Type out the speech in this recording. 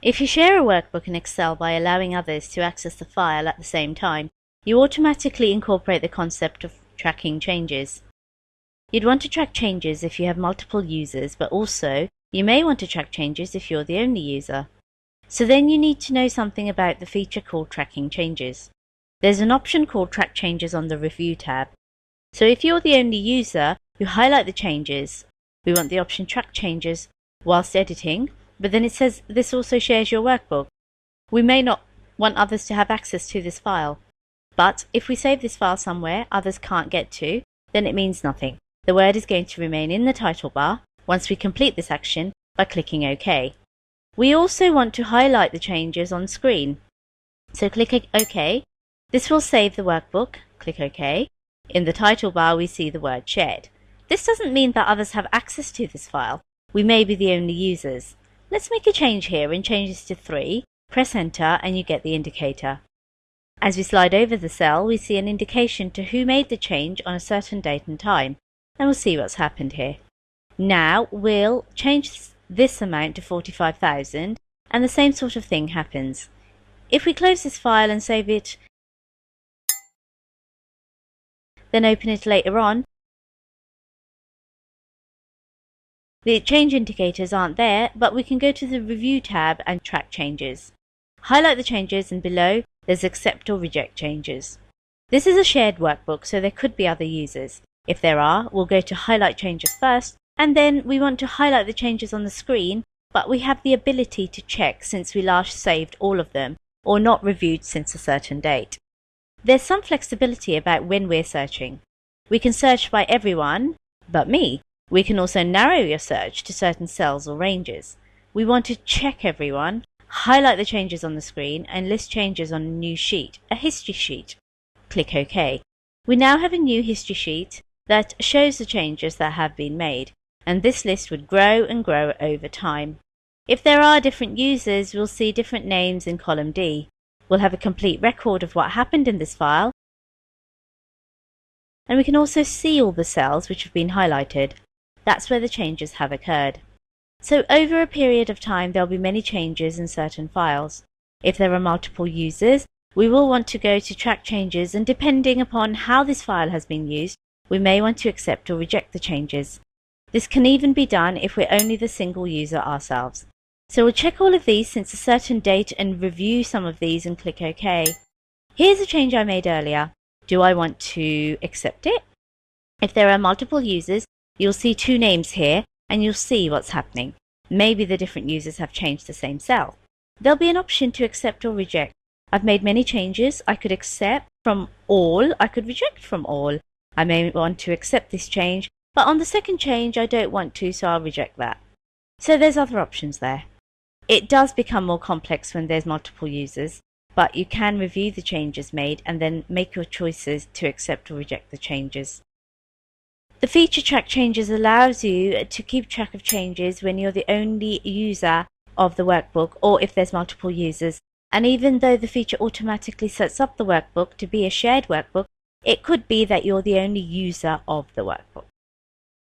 If you share a workbook in Excel by allowing others to access the file at the same time, you automatically incorporate the concept of tracking changes. You'd want to track changes if you have multiple users, but also you may want to track changes if you're the only user. So then you need to know something about the feature called tracking changes. There's an option called track changes on the review tab. So if you're the only user, you highlight the changes. We want the option track changes whilst editing, but then it says this also shares your workbook. We may not want others to have access to this file, but if we save this file somewhere others can't get to, then it means nothing. The word is going to remain in the title bar once we complete this action by clicking OK. We also want to highlight the changes on screen. So click OK. This will save the workbook. Click OK. In the title bar we see the word shared. This doesn't mean that others have access to this file. We may be the only users. Let's make a change here and change this to 3. Press enter and you get the indicator. As we slide over the cell we see an indication to who made the change on a certain date and time. And we'll see what's happened here. Now we'll change this amount to 45,000 and the same sort of thing happens. If we close this file and save it, then open it later on, the change indicators aren't there, but we can go to the review tab and track changes. Highlight the changes and below there's accept or reject changes. This is a shared workbook, so there could be other users. If there are, we'll go to highlight changes first, and then we want to highlight the changes on the screen, but we have the ability to check since we last saved all of them, or not reviewed since a certain date. There's some flexibility about when we're searching. We can search by everyone but me. We can also narrow your search to certain cells or ranges. We want to check everyone, highlight the changes on the screen, and list changes on a new sheet, a history sheet. Click OK. We now have a new history sheet that shows the changes that have been made, and this list would grow and grow over time. If there are different users, we'll see different names in column D. We'll have a complete record of what happened in this file, and we can also see all the cells which have been highlighted. That's where the changes have occurred. So over a period of time there'll be many changes in certain files. If there are multiple users, we will want to go to track changes, and depending upon how this file has been used, we may want to accept or reject the changes. This can even be done if we're only the single user ourselves. So we'll check all of these since a certain date and review some of these and click OK. Here's a change I made earlier. Do I want to accept it? If there are multiple users, you'll see 2 names here and you'll see what's happening. Maybe the different users have changed the same cell. There'll be an option to accept or reject. I've made many changes. I could accept from all, I could reject from all. I may want to accept this change, but on the second change I don't want to, so I'll reject that. So there's other options there. It does become more complex when there's multiple users, but you can review the changes made and then make your choices to accept or reject the changes. The feature track changes allows you to keep track of changes when you're the only user of the workbook or if there's multiple users. And even though the feature automatically sets up the workbook to be a shared workbook, it could be that you're the only user of the workbook.